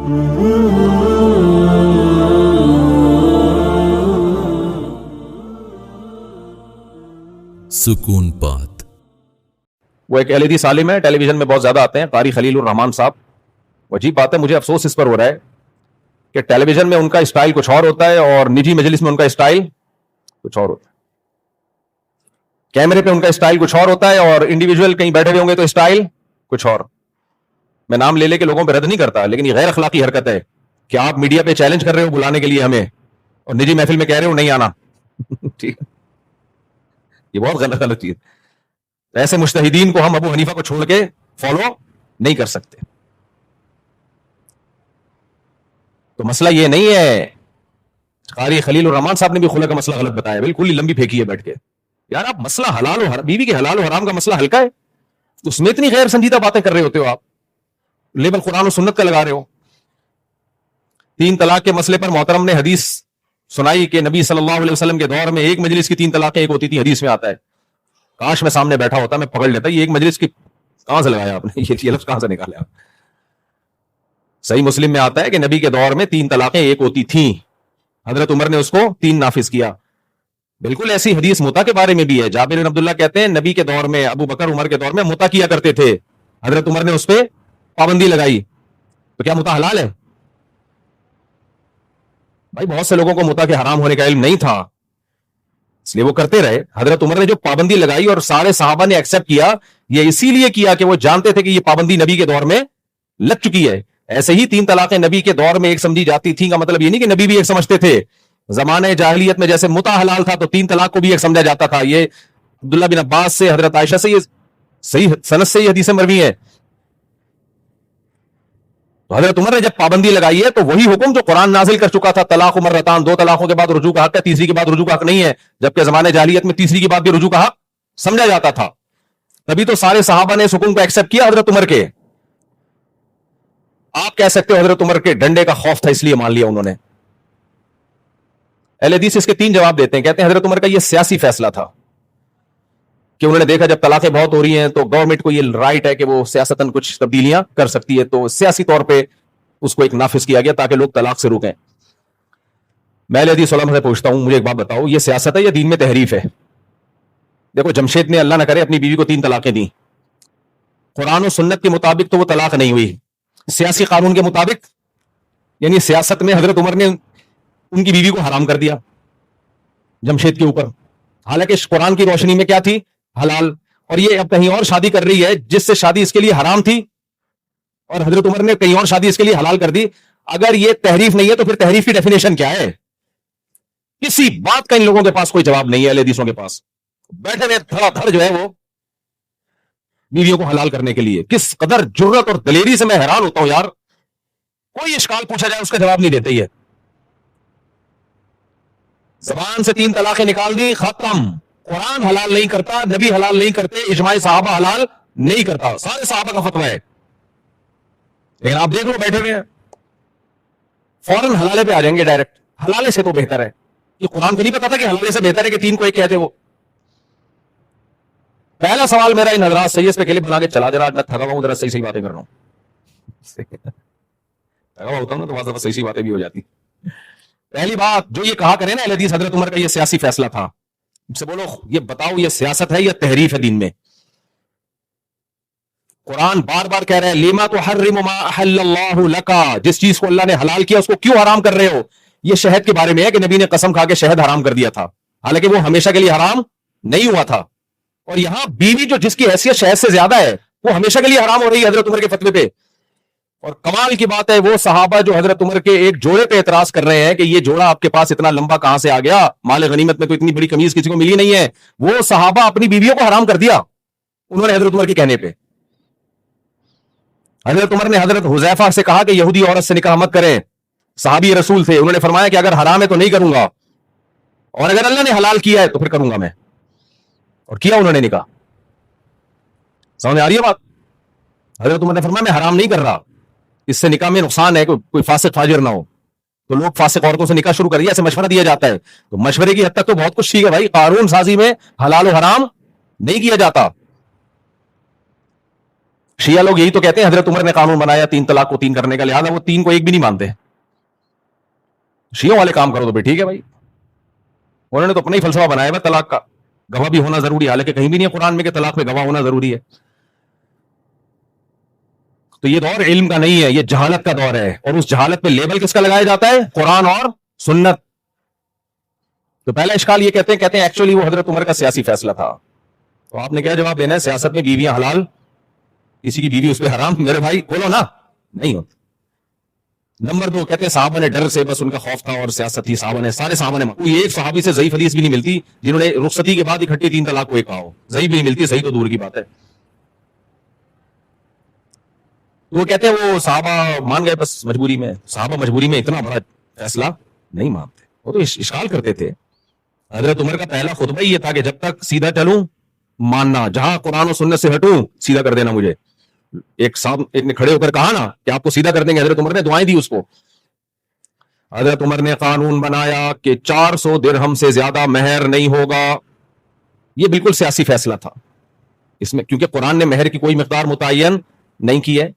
سکون پات وہ ایک LAD سالم ہے, ٹیلی ویژن میں بہت زیادہ آتے ہیں, قاری خلیل الرحمان صاحب. عجیب بات ہے, مجھے افسوس اس پر ہو رہا ہے کہ ٹیلی ویژن میں ان کا اسٹائل کچھ اور ہوتا ہے اور نجی مجلس میں ان کا اسٹائل کچھ اور ہوتا ہے. کیمرے پہ ان کا اسٹائل کچھ اور ہوتا ہے اور انڈیویجول کہیں بیٹھے ہوئے ہوں گے تو اسٹائل کچھ اور. میں نام لے کے لوگوں پہ رد نہیں کرتا, لیکن یہ غیر اخلاقی حرکت ہے کہ آپ میڈیا پہ چیلنج کر رہے ہو بلانے کے لیے ہمیں, اور نجی محفل میں کہہ رہے ہو نہیں آنا. ٹھیک ہے, یہ بہت غلط چیز. ایسے مجتہدین کو ہم ابو حنیفہ کو چھوڑ کے فالو نہیں کر سکتے. تو مسئلہ یہ نہیں ہے, قاری خلیل الرحمان صاحب نے بھی خلا کا مسئلہ غلط بتایا, بالکل ہی لمبی پھینکی ہے بیٹھ کے. یار آپ مسئلہ حلال و بیوی کے حلال و حرام کا مسئلہ ہلکا ہے, اس میں اتنی غیر سنجیدہ باتیں کر رہے ہوتے ہو آپ, لیبل قرآن و سنت کا لگا رہے ہو. 3 طلاق کے مسئلے پر محترم نے حدیث سنائی کہ نبی صلی اللہ علیہ وسلم کے دور میں ایک مجلس کی 3 طلاقیں ایک ہوتی تھی. حدیث میں آتا ہے, کاش میں سامنے بیٹھا ہوتا میں پکڑ لیتا یہ ایک مجلس کی کہاں سے لگایا آپ نے, یہ لفظ کہاں سے نکالے آپ. صحیح مسلم میں آتا ہے کہ نبی کے دور میں 3 طلاقیں ایک ہوتی تھیں, حضرت عمر نے اس کو 3 نافذ کیا. بالکل ایسی حدیث متا کے بارے میں بھی ہے. جابر بن عبداللہ کہتے ہیں نبی کے دور میں, ابو بکر عمر کے دور میں متا کیا کرتے تھے, حضرت عمر نے اس پہ پابندی لگائی. تو کیا متا حلال ہے؟ بھائی بہت سے لوگوں کو متا کے حرام ہونے کا علم نہیں تھا, اس لیے وہ کرتے رہے. حضرت عمر نے جو پابندی لگائی اور سارے صحابہ نے ایکسپٹ کیا, یہ اسی لیے کیا کہ وہ جانتے تھے کہ یہ پابندی نبی کے دور میں لگ چکی ہے. ایسے ہی 3 طلاقیں نبی کے دور میں ایک سمجھی جاتی تھیں کا مطلب یہ نہیں کہ نبی بھی ایک سمجھتے تھے. زمانے جاہلیت میں جیسے متا حلال تھا تو 3 طلاق کو بھی ایک سمجھا جاتا تھا. یہ عبداللہ بن عباس سے, حضرت عائشہ سے, یہ صحیح سند سے یہ حدیثیں مروی ہیں. تو حضرت عمر نے جب پابندی لگائی ہے تو وہی حکم جو قرآن نازل کر چکا تھا, طلاق مرتان, 2 طلاقوں کے بعد رجوع کا حق ہے, تیسری کے بعد رجوع کا حق نہیں ہے. جبکہ زمانے جاہلیت میں تیسری کے بعد بھی رجوع کا حق سمجھا جاتا تھا. تبھی تو سارے صحابہ نے اس حکم کو ایکسپٹ کیا حضرت عمر کے. آپ کہہ سکتے ہو حضرت عمر کے ڈنڈے کا خوف تھا اس لیے مان لیا انہوں نے. اہل حدیث اس کے 3 جواب دیتے ہیں. کہتے ہیں حضرت عمر کا یہ سیاسی فیصلہ تھا کہ انہوں نے دیکھا جب طلاقیں بہت ہو رہی ہیں تو گورنمنٹ کو یہ رائٹ ہے کہ وہ سیاستاً کچھ تبدیلیاں کر سکتی ہے, تو سیاسی طور پہ اس کو ایک نافذ کیا گیا تاکہ لوگ طلاق سے رکیں. میں اہل حدیث علماء سے پوچھتا ہوں, مجھے ایک بات بتاؤ, یہ سیاست ہے یا دین میں تحریف ہے؟ دیکھو جمشید نے اللہ نہ کرے اپنی بیوی کو 3 طلاقیں دیں, قرآن و سنت کے مطابق تو وہ طلاق نہیں ہوئی, سیاسی قانون کے مطابق یعنی سیاست میں حضرت عمر نے ان کی بیوی کو حرام کر دیا جمشید کے اوپر, حالانکہ قرآن کی روشنی میں کیا تھی, حلال. اور یہ اب کہیں اور شادی کر رہی ہے جس سے شادی اس کے لیے حرام تھی, اور حضرت عمر نے کہیں اور شادی اس کے لیے حلال کر دی. اگر یہ تحریف نہیں ہے تو پھر تحریف کی ڈیفینیشن کیا ہے؟ کسی بات کا ان لوگوں کے پاس کوئی جواب نہیں ہے. اہل حدیثوں کے پاس بیٹھے ہوئے دھڑا دھڑ جو ہے وہ بیویوں کو حلال کرنے کے لیے. کس قدر جرت اور دلیری سے میں حیران ہوتا ہوں یار. کوئی اشکال پوچھا جائے اس کا جواب نہیں دیتے. یہ زبان سے 3 طلاقیں نکال دی, ختم. قرآن حلال نہیں کرتا, نبی حلال نہیں کرتے, اجماع صحابہ حلال نہیں کرتا, سارے صحابہ کا فتویٰ ہے. لیکن آپ دیکھ لو بیٹھے ہوئے ہیں, فوراً حلالے پہ آ جائیں گے ڈائریکٹ. حلالے سے تو بہتر ہے. یہ قرآن کو نہیں پتا تھا کہ حلالے سے بہتر ہے کہ 3 کو 1 کہتے وہ. پہلا سوال میرا ان حضرات سے, اس پہ کلپ بنا کے چلا جا رہا, میں تھکا ہوا ہوں, ذرا صحیح باتیں کر رہا ہوں. تھکا ہوا ہوتا ہوں نا تو وہاں صحیح باتیں بھی ہو جاتی. پہلی بات جو یہ کہا کرے نا اہل حدیث حضرت عمر کا یہ سیاسی فیصلہ تھا, سے بولو یہ بتاؤ یہ سیاست ہے یا تحریف ہے دین میں؟ قرآن بار بار کہہ رہے ہیں لیما تحرم ما احل اللہ لکا, جس چیز کو اللہ نے حلال کیا اس کو کیوں حرام کر رہے ہو؟ یہ شہد کے بارے میں ہے کہ نبی نے قسم کھا کے شہد حرام کر دیا تھا, حالانکہ وہ ہمیشہ کے لیے حرام نہیں ہوا تھا. اور یہاں بیوی جو جس کی حیثیت شہد سے زیادہ ہے وہ ہمیشہ کے لیے حرام ہو رہی ہے حضرت عمر کے فتوے پہ. اور کمال کی بات ہے وہ صحابہ جو حضرت عمر کے ایک جوڑے پہ اعتراض کر رہے ہیں کہ یہ جوڑا آپ کے پاس اتنا لمبا کہاں سے آ گیا, مال غنیمت میں تو اتنی بڑی قمیض کسی کو ملی نہیں ہے, وہ صحابہ اپنی بیویوں کو حرام کر دیا انہوں نے حضرت عمر کے کہنے پہ. حضرت عمر نے حضرت حذیفہ سے کہا کہ یہودی عورت سے نکاح مت کریں, صحابی رسول تھے, انہوں نے فرمایا کہ اگر حرام ہے تو نہیں کروں گا, اور اگر اللہ نے حلال کیا ہے تو پھر کروں گا میں. اور کیا انہوں نے نکاح. سمجھ آ رہی ہے بات؟ حضرت عمر نے فرمایا میں حرام نہیں کر رہا, اس سے نکاح میں نقصان ہے, کوئی فاسق فاجر نہ ہو. تو لوگ فاسق عورتوں سے نکاح شروع کر دیا, ایسے مشورہ دیا جاتا ہے. تو مشورے کی حد تک تو بہت کچھ ٹھیک ہے بھائی, قانون سازی میں حلال و حرام نہیں کیا جاتا. شیعہ لوگ یہی تو کہتے ہیں حضرت عمر نے قانون بنایا 3 طلاق کو 3 کرنے کا، لہٰذا وہ 3 کو 1 بھی نہیں مانتے. شیعوں والے کام کرو تو بھی ٹھیک ہے بھائی، انہوں نے تو اپنا ہی فلسفہ بنایا ہے طلاق کا، گواہ بھی ہونا ضروری ہے، حالانکہ کہیں بھی نہیں ہے قرآن میں کہ طلاق میں گواہ ہونا ضروری ہے. تو یہ دور علم کا نہیں ہے، یہ جہالت کا دور ہے، اور اس جہالت پہ لیبل کس کا لگایا جاتا ہے؟ قرآن اور سنت. تو پہلا اشکال یہ کہتے ہیں ایکچولی وہ حضرت عمر کا سیاسی فیصلہ تھا. تو آپ نے کیا جواب دینا ہے؟ سیاست میں بیویاں حلال، کسی کی بیوی اس پہ حرام؟ میرے بھائی کھولو نا، نہیں ہوتا. نمبر 2 کہتے ہیں صحابہ نے ڈر سے، بس ان کا خوف تھا اور سیاست تھی، صحابہ نے، سارے صحابہ نے، کوئی ایک صحابی سے ضعیف حدیث بھی نہیں ملتی جنہوں نے رخصتی کے بعد اکٹھے 3 طلاق کو ایک کہا ہو، ضعیف بھی نہیں ملتی، صحیح تو دور کی بات ہے. وہ کہتے ہیں وہ صحابہ مان گئے بس مجبوری میں. صحابہ مجبوری میں اتنا بڑا فیصلہ نہیں مانتے، وہ تو اشکال کرتے تھے. حضرت عمر کا پہلا خطبہ یہ تھا کہ جب تک سیدھا چلوں ماننا، جہاں قرآن و سنت سے ہٹوں سیدھا کر دینا مجھے. ایک صاحب نے کھڑے ہو کر کہا نا کہ آپ کو سیدھا کر دیں گے، حضرت عمر نے دعائیں دی اس کو. حضرت عمر نے قانون بنایا کہ 400 درہم سے زیادہ مہر نہیں ہوگا. یہ بالکل سیاسی فیصلہ تھا اس میں، کیونکہ قرآن نے مہر کی کوئی مقدار متعین نہیں کی ہے.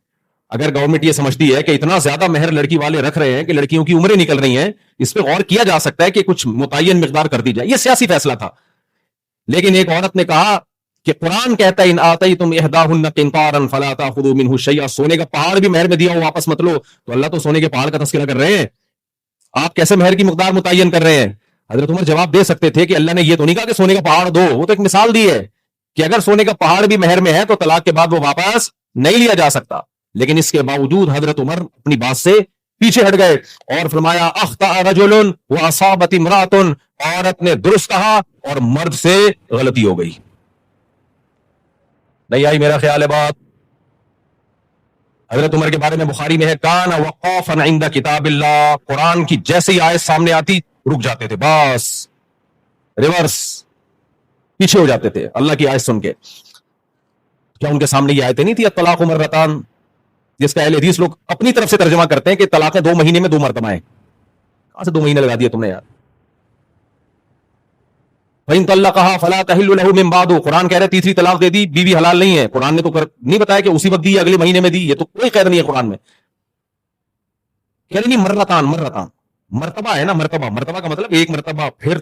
اگر گورنمنٹ یہ سمجھتی ہے کہ اتنا زیادہ مہر لڑکی والے رکھ رہے ہیں کہ لڑکیوں کی عمریں نکل رہی ہیں، اس پہ غور کیا جا سکتا ہے کہ کچھ متعین مقدار کر دی جائے. یہ سیاسی فیصلہ تھا. لیکن ایک عورت نے کہا کہ قرآن کہتا ہے ان آتیتم احداہن قنطارا فلا تاخذوا منہ شیئا، سونے کا پہاڑ بھی مہر میں دیا ہو واپس مت لو. تو اللہ تو سونے کے پہاڑ کا تذکرہ کر رہے ہیں، آپ کیسے مہر کی مقدار متعین کر رہے ہیں؟ حضرت عمر جواب دے سکتے تھے کہ اللہ نے یہ تو نہیں کہا کہ سونے کا پہاڑ دو، وہ تو ایک مثال دی ہے کہ اگر سونے کا پہاڑ بھی مہر میں ہے تو طلاق کے بعد وہ واپس نہیں لیا جا سکتا. لیکن اس کے باوجود حضرت عمر اپنی بات سے پیچھے ہٹ گئے اور فرمایا اخطأ رجل واصابت امرأۃ، عورت نے درست کہا اور مرد سے غلطی ہو گئی. نہیں آئی میرا خیال ہے بات؟ حضرت عمر کے بارے میں بخاری میں ہے کان وقافا عند کتاب اللہ، قرآن کی جیسے ہی آیت سامنے آتی رک جاتے تھے، بس ریورس پیچھے ہو جاتے تھے اللہ کی آیت سن کے. کیا ان کے سامنے یہ آیتیں نہیں تھی الطلاق مرتان، جس کا اہل حدیث لوگ اپنی طرف سے ترجمہ کرتے ہیں کہ طلاقیں 2 مہینے میں 2 مرتبہ ہیں؟ کہاں سے 2 مہینے لگا دیے تم نے یار؟ فَإِن طَلَّقَهَا فَلَا تَحِلُّ لَهُ مِن بَعْدُ، قرآن کہہ رہے تیسری طلاق دے دی بیوی حلال نہیں ہے. قرآن نے تو نہیں بتایا کہ اسی وقت دی اگلے مہینے میں دی، یہ تو کوئی قید نہیں ہے قرآن میں. کہہ رہے نہیں مرتان، مرتبہ ہے نا، مرتبہ کا مطلب ایک مرتبہ پھر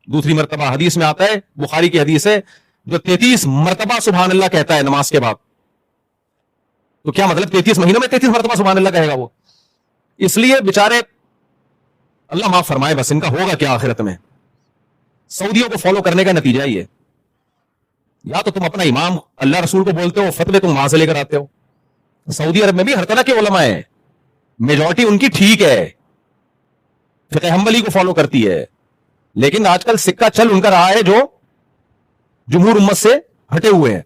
دوسری مرتبہ. حدیث میں آتا ہے، بخاری کی حدیث ہے، جو 33 مرتبہ سبحان اللہ کہتا ہے نماز کے بعد، تو کیا مطلب 33 مہینوں میں 33 مرتبہ سبحان اللہ کہے گا وہ؟ اس لیے بیچارے اللہ معاف فرمائے، بس ان کا ہوگا کیا آخرت میں. سعودیوں کو فالو کرنے کا نتیجہ یہ، یا تو تم اپنا امام اللہ رسول کو بولتے ہو، فتوے تم وہاں سے لے کر آتے ہو. سعودی عرب میں بھی ہر طرح کے علماء ہیں، میجورٹی ان کی ٹھیک ہے، فقہ حنبلی کو فالو کرتی ہے، لیکن آج کل سکہ چل ان کا رہا ہے جو جمہور امت سے ہٹے ہوئے ہیں.